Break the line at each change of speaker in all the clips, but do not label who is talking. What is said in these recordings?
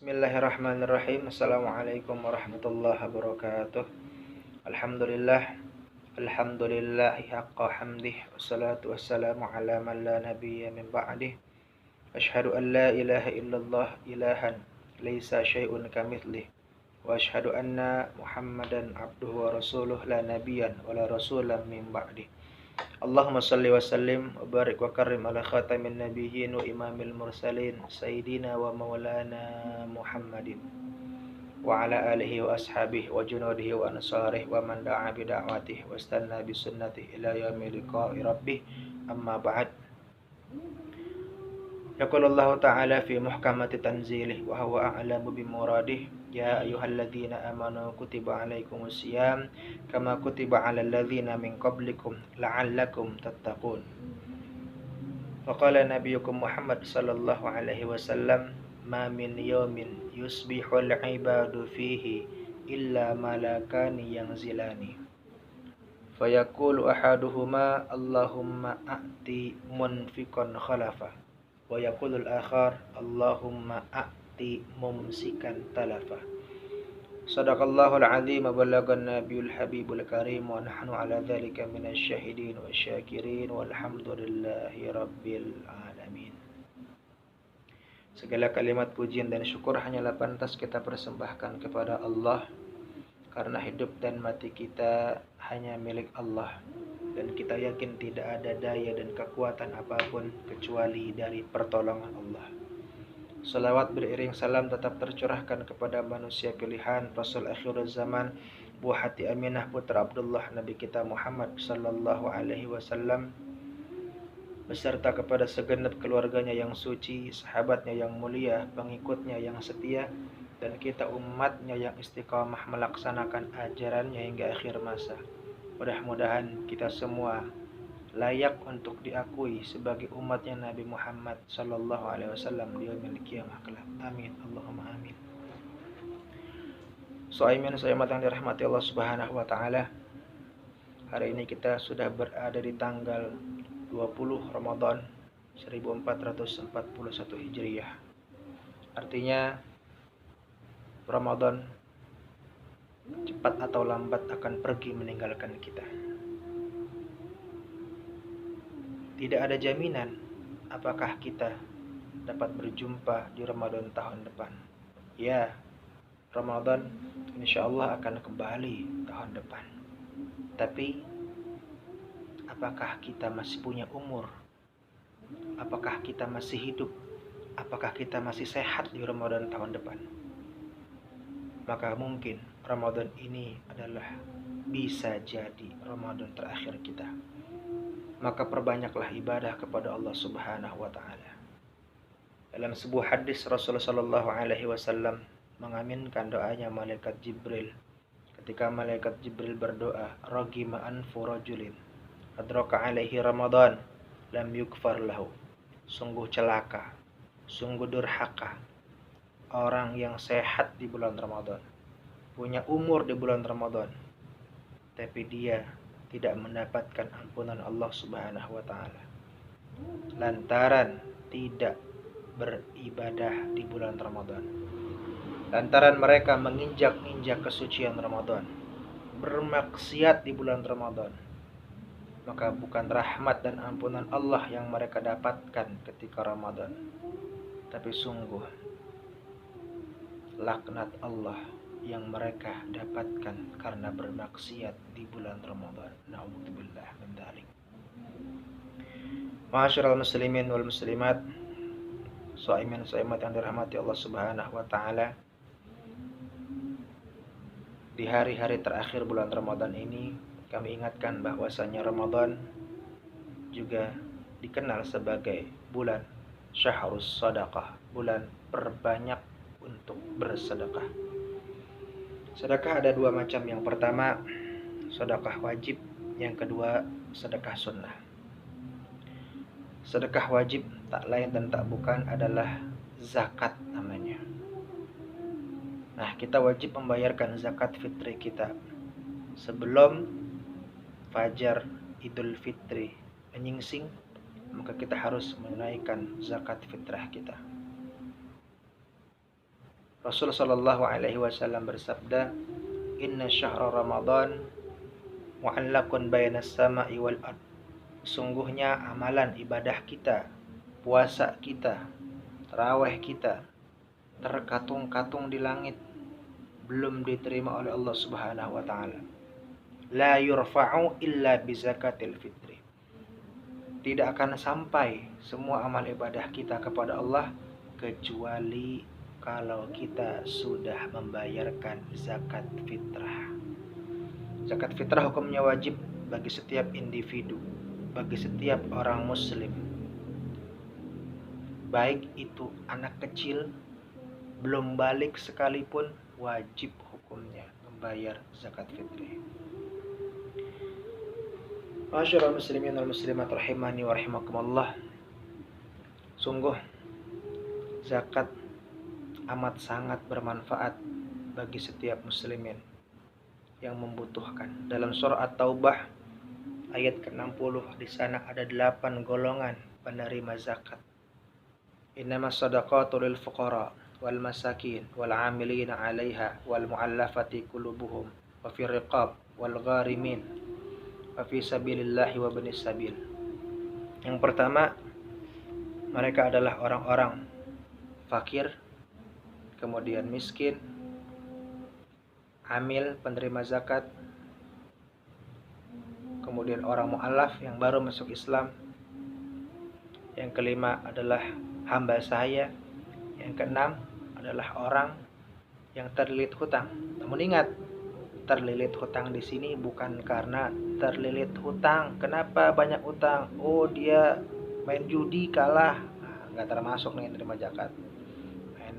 Bismillahirrahmanirrahim. Assalamualaikum warahmatullahi wabarakatuh. Alhamdulillah. Alhamdulillahi haqqa hamdih. Wassalatu wassalamu ala man la nabiyya min ba'dih. Ashhadu an la ilaha illallah ilahan laisa syai'un kamithlih. Wa ashhadu anna Muhammadan abduhu wa rasuluh la nabiyyan wa la rasulan min ba'dih. Allahumma salli wa sallim wa barik wa karim ala khatamin nabiyyin wa imamil mursalin sayyidina wa maulana Muhammadin wa ala alihi wa ashabihi wa junudihi wa ansarihi wa man da'a bi da'watihi wa istanna bi sunnatihi ila yaumil liqa'i rabbih amma ba'd. Yaqulu Allah ta'ala fi muhkamati tanzilih wa huwa a'lamu bi muradih. Ya ayyuhalladzina amanu kutiba alaikumus syiyam kama kutiba alal ladzina min qablikum la'allakum tattaqun. Faqala nabiyukum Muhammad sallallahu alaihi wasallam ma min yawmin yusbihul ibadu fihi illa malakani yanzilani fayaqulu ahaduhuma Allahumma a'ti munfiqan khalafa wa yaqulul akhar Allahumma a'ti mumsikan talafa. Sadaqallahul azim wa balagan nabiyul habibul karim wa nahnu ala dzalika minasy syahidin wa syakirin walhamdulillahi rabbil alamin. Segala kalimat pujian dan syukur hanyalah pantas kita persembahkan kepada Allah, karena hidup dan mati kita hanya milik Allah, dan kita yakin tidak ada daya dan kekuatan apapun kecuali dari pertolongan Allah. Salawat beriring salam tetap tercurahkan kepada manusia pilihan, Rasul akhir zaman, buah hati Aminah putra Abdullah, Nabi kita Muhammad sallallahu alaihi wasallam, beserta kepada segenap keluarganya yang suci, sahabatnya yang mulia, pengikutnya yang setia, dan kita umatnya yang istiqamah melaksanakan ajarannya hingga akhir masa. Mudah-mudahan kita semua layak untuk diakui sebagai umatnya Nabi Muhammad sallallahu alaihi wasallam di yaumil qiyamah kelak. Amin. Allahumma amin. Soaimin yang dirahmati Allah Subhanahu wa taala. Hari ini kita sudah berada di tanggal 20 Ramadan 1441 Hijriah. Artinya Ramadan cepat atau lambat akan pergi meninggalkan kita. Tidak ada jaminan apakah kita dapat berjumpa di Ramadan tahun depan. Ya, Ramadan insya Allah akan kembali tahun depan. Tapi apakah kita masih punya umur? Apakah kita masih hidup? Apakah kita masih sehat di Ramadan tahun depan? Maka mungkin Ramadan ini adalah bisa jadi Ramadan terakhir kita. Maka perbanyaklah ibadah kepada Allah Subhanahu wa taala. Dalam sebuah hadis Rasulullah sallallahu alaihi wasallam mengaminkan doanya malaikat Jibril. Ketika malaikat Jibril berdoa, ragima anfu rajulin adraka alaihi Ramadan lam yukfar lahu. Sungguh celaka, sungguh durhaka orang yang sehat di bulan Ramadan, punya umur di bulan Ramadan, tapi dia tidak mendapatkan ampunan Allah Subhanahu wa taala lantaran tidak beribadah di bulan Ramadan. Lantaran mereka menginjak-injak kesucian Ramadan, bermaksiat di bulan Ramadan, maka bukan rahmat dan ampunan Allah yang mereka dapatkan ketika Ramadan, tapi sungguh laknat Allah yang mereka dapatkan karena bermaksiat di bulan Ramadan. Na'udzubillah min dzalik. Ma'asyiral muslimin wal muslimat, shaimin shaimat yang dirahmati Allah Subhanahu wa taala. Di hari-hari terakhir bulan Ramadan ini, kami ingatkan bahwasanya Ramadan juga dikenal sebagai bulan syahrus shadaqah, bulan perbanyak untuk bersedekah. Sedekah ada dua macam. Yang pertama, sedekah wajib. Yang kedua, sedekah sunnah. Sedekah wajib tak lain dan tak bukan adalah zakat namanya. Nah, kita wajib membayarkan zakat fitri kita sebelum fajar Idul Fitri menyingsing, maka kita harus menunaikan zakat fitrah kita. Rasul sallallahu alaihi wasallam bersabda, "Inna syahra Ramadan mu'allaqun bainas sama'i wal ard." Sungguhnya amalan ibadah kita, puasa kita, tarawih kita terkatung-katung di langit, belum diterima oleh Allah Subhanahu wa taala. La yurfa'u illa bi zakatil fitri. Tidak akan sampai semua amal ibadah kita kepada Allah kecuali kalau kita sudah membayarkan zakat fitrah. Zakat fitrah hukumnya wajib bagi setiap individu, bagi setiap orang muslim. Baik itu anak kecil, belum balik sekalipun, wajib hukumnya membayar zakat fitrah. Masyaallah muslimin wal muslimat rahimani wa rahimakumullah. Sungguh zakat amat sangat bermanfaat bagi setiap muslimin yang membutuhkan. Dalam surah At-Taubah ayat ke-60 di sana ada 8 golongan penerima zakat. Innamas shadaqatu lil fuqara wal masakin wal 'amilina 'alaiha wal mu'allafati qulubuhum wa fir riqab wal gharimin wa fi sabilillahi wa ibnis sabil. Yang pertama, mereka adalah orang-orang fakir, kemudian miskin, amil penerima zakat, kemudian orang mu'alaf yang baru masuk Islam. Yang kelima adalah hamba sahaya. Yang keenam adalah orang yang terlilit hutang. Namun ingat, terlilit hutang di sini bukan karena terlilit hutang. Kenapa banyak hutang? Oh, dia main judi kalah. Nah, nggak termasuk nih terima zakat.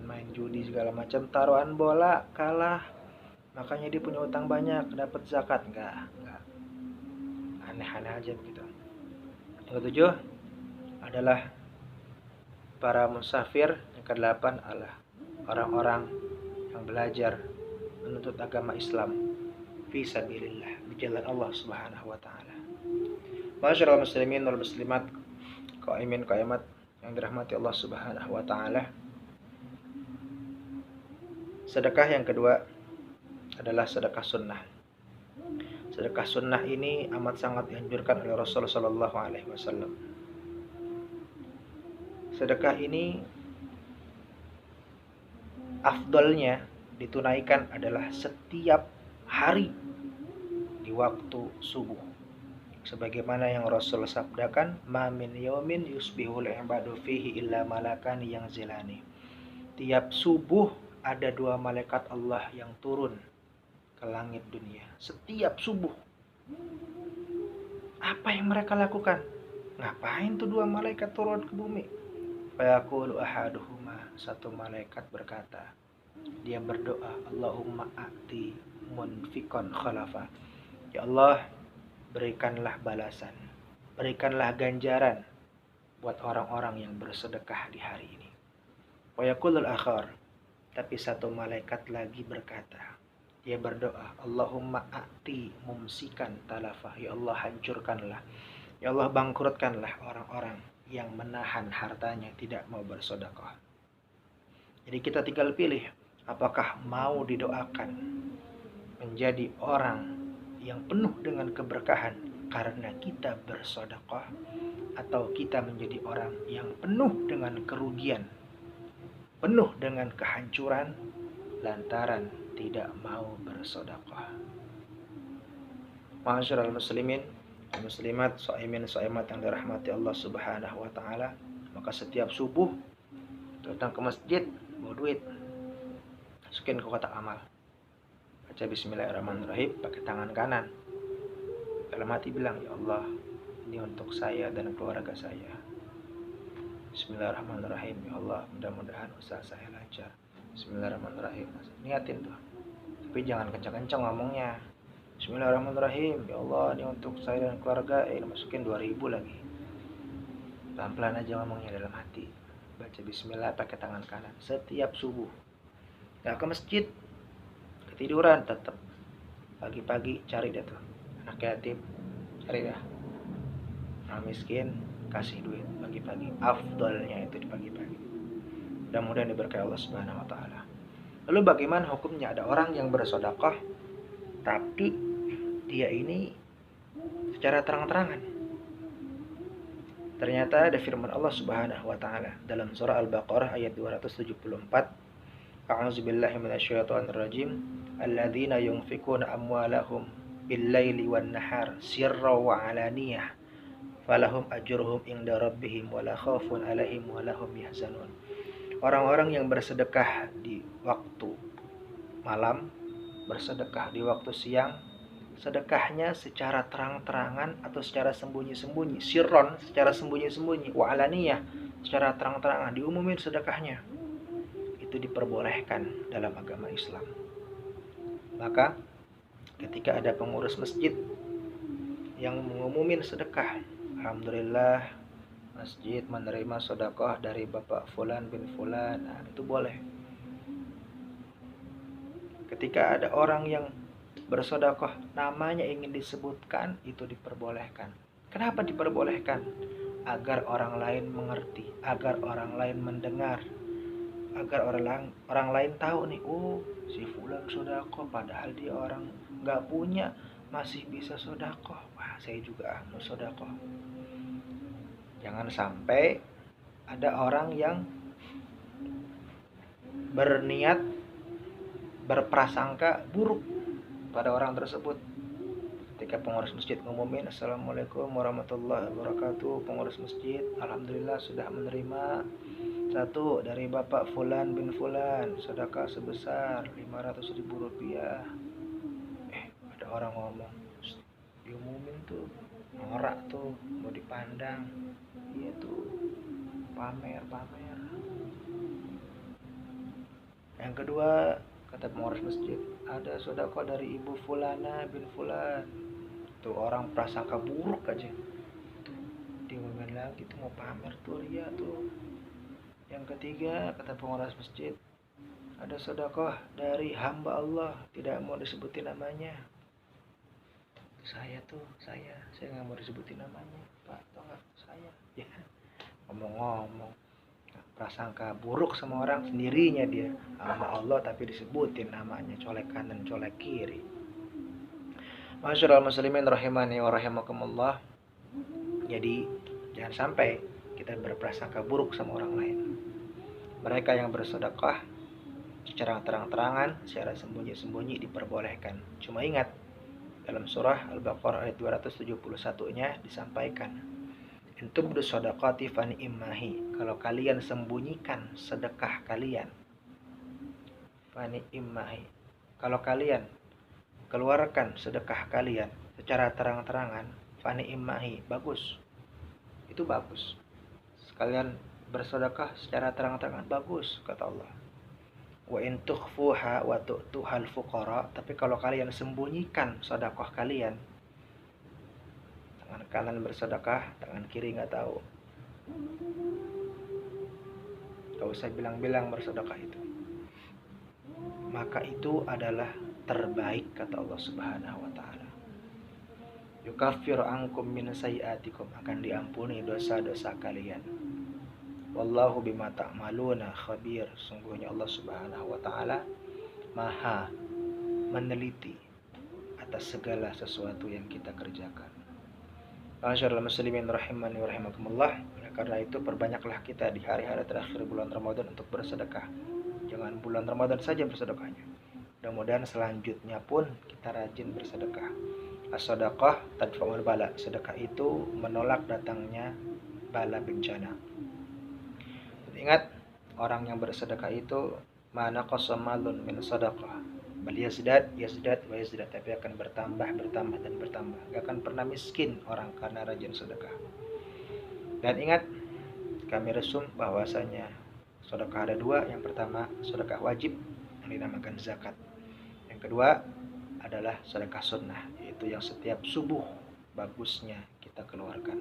Main judi segala macam, taruhan bola kalah, makanya dia punya hutang banyak, dapat zakat. Enggak. Aneh-aneh aja begitu. Yang ketujuh adalah para musafir. Yang kedelapan adalah orang-orang yang belajar menuntut agama Islam fi sabilillah, di jalan Allah Subhanahu wa taala. Masyaallah muslimin wal muslimat, qaimin qaimat yang dirahmati Allah Subhanahu wa taala. Sedekah yang kedua adalah sedekah sunnah. Sedekah sunnah ini amat sangat dianjurkan oleh Rasulullah sallallahu alaihi wasallam. Sedekah ini afdalnya ditunaikan adalah setiap hari di waktu subuh. Sebagaimana yang Rasul sabdakan, "Ma min yaumin yusbihul ibadu fihi illa malakani yang zilani." Tiap subuh ada 2 malaikat Allah yang turun ke langit dunia. Setiap subuh. Apa yang mereka lakukan? Ngapain tuh 2 malaikat turun ke bumi? Fayaqulu ahaduhuma, satu malaikat berkata, dia berdoa, Allahumma a'ti munfikon khalafa. Ya Allah, berikanlah balasan, berikanlah ganjaran buat orang-orang yang bersedekah di hari ini. Wa yaqulul akhar, tapi satu malaikat lagi berkata, dia berdoa, Allahumma a'ti mumsikan talafa. Ya Allah, hancurkanlah, ya Allah, bangkrutkanlah orang-orang yang menahan hartanya tidak mau bersedekah. Jadi kita tinggal pilih, apakah mau didoakan menjadi orang yang penuh dengan keberkahan karena kita bersedekah, atau kita menjadi orang yang penuh dengan kerugian, penuh dengan kehancuran lantaran tidak mau bersedekah. Ma'asyiral muslimin dan muslimat, shaimin shaimat yang dirahmati Allah Subhanahu wa taala, maka setiap subuh datang ke masjid bawa duit, masukin ke kotak amal, baca bismillahirrahmanirrahim pakai tangan kanan, dalam hati bilang, ya Allah, ini untuk saya dan keluarga saya. Bismillahirrahmanirrahim, ya Allah, mudah-mudahan usaha saya lancar. Bismillahirrahmanirrahim, niatin tuh, tapi jangan kencang-kencang ngomongnya. Bismillahirrahmanirrahim, ya Allah, ini untuk saya dan keluarga. Masukin 2000 lagi, pelan-pelan aja ngomongnya dalam hati. Baca bismillah pakai tangan kanan setiap subuh. Gak ke masjid, ketiduran tetap. Pagi-pagi cari deh tuh anak yatim, cari dah. Orang miskin, kasih duit pagi-pagi. Afdalnya itu di pagi-pagi. Mudah-mudahan diberkahi Allah Subhanahu wa taala. Lalu bagaimana hukumnya? Ada orang yang bersedekah tapi dia ini secara terang-terangan. Ternyata ada firman Allah Subhanahu wa taala dalam surah Al-Baqarah ayat 274, A'udzubillahi minasyaitonirrajim, alladzina yunfikuna amwalahum bil-laili wan-nahar sirran wa 'alaniyah falahum ajruhum inda rabbihim wala khaufun 'alaihim wala hum yahzanun. Orang-orang yang bersedekah di waktu malam, bersedekah di waktu siang, sedekahnya secara terang-terangan atau secara sembunyi-sembunyi, sirron secara sembunyi-sembunyi, wa alaniyah secara terang-terangan, diumumin sedekahnya. Itu diperbolehkan dalam agama Islam. Maka ketika ada pengurus masjid yang mengumumin sedekah, alhamdulillah masjid menerima sedekah dari Bapak Fulan bin Fulan, nah, itu boleh. Ketika ada orang yang bersedekah namanya ingin disebutkan, itu diperbolehkan. Kenapa diperbolehkan? Agar orang lain mengerti, agar orang lain mendengar, agar orang lain tahu nih, oh si Fulan sedekah padahal dia orang nggak punya masih bisa sedekah. Wah, saya juga mau sedekah. Jangan sampai ada orang yang berniat berprasangka buruk pada orang tersebut. Ketika pengurus masjid ngumumin, Assalamualaikum warahmatullahi wabarakatuh, pengurus masjid alhamdulillah sudah menerima satu dari Bapak Fulan bin Fulan sedekah sebesar 500.000 rupiah. Ada orang ngomong, diumumin tuh, norak tuh, mau dipandang. Iya tuh, pamer. Yang kedua, kata pengurus masjid, ada sedekah dari Ibu Fulana bin Fulan. Tuh orang prasangka buruk aja. Tuh diumumin lagi tuh, mau pamer tuh, ria tuh. Yang ketiga, kata pengurus masjid, ada sedekah dari hamba Allah, tidak mau disebutin namanya. Saya nggak mau disebutin namanya, Pak, tau nggak, saya. Ya, ngomong-ngomong prasangka buruk sama orang sendirinya, dia hamba Allah tapi disebutin namanya, colek kanan colek kiri. Masyaallah muslimin rahimani wa rahimakumullah. Jadi jangan sampai kita berprasangka buruk sama orang lain. Mereka yang bersedekah secara terang-terangan, secara sembunyi-sembunyi diperbolehkan. Cuma ingat, dalam surah Al-Baqarah ayat 271-nya disampaikan, intubdu shadaqati fani immahi, kalau kalian sembunyikan sedekah kalian, fani immahi, kalau kalian keluarkan sedekah kalian secara terang-terangan, fani immahi, bagus, itu bagus. Sekalian bersedekah secara terang-terangan, bagus kata Allah. Wa in tukhfuha wa tu'tuhal fuqara, tapi kalau kalian sembunyikan sedekah kalian, tangan kanan bersedekah, tangan kiri nggak tahu, gak usah bilang-bilang bersedekah itu, maka itu adalah terbaik kata Allah Subhanahu wa taala. Yukaffiru ankum min sayyi'atikum, akan diampuni dosa-dosa kalian. Wallahu bima ta'maluna khabir, sungguhnya Allah Subhanahu wa taala maha meneliti atas segala sesuatu yang kita kerjakan. Masyaallah muslimin rahimani wa rahimakumullah. Karena itu perbanyaklah kita di hari-hari terakhir bulan Ramadan untuk bersedekah. Jangan bulan Ramadan saja bersedekahnya. Mudah-mudahan selanjutnya pun kita rajin bersedekah. As-sadaqah tadfa'ul bala, sedekah itu menolak datangnya bala bencana. Ingat, orang yang bersedekah itu mana qasamalun min sadaqah, bal yazdad wa yazdad, tapi akan bertambah dan bertambah. Gak akan pernah miskin orang karena rajin sedekah. Dan ingat, kami resum bahwasanya sedekah ada dua. Yang pertama sedekah wajib yang dinamakan zakat. Yang kedua adalah sedekah sunnah, yaitu yang setiap subuh bagusnya kita keluarkan.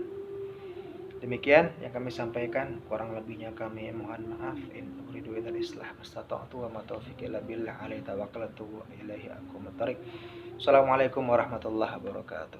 Demikian yang kami sampaikan, kurang lebihnya kami mohon maaf. In uridu illal islah mastata'tu wa ma taufiqi illa billah, alaihi tawakkaltu wa ilaihi aqumut thariq. Assalamualaikum warahmatullahi wabarakatuh.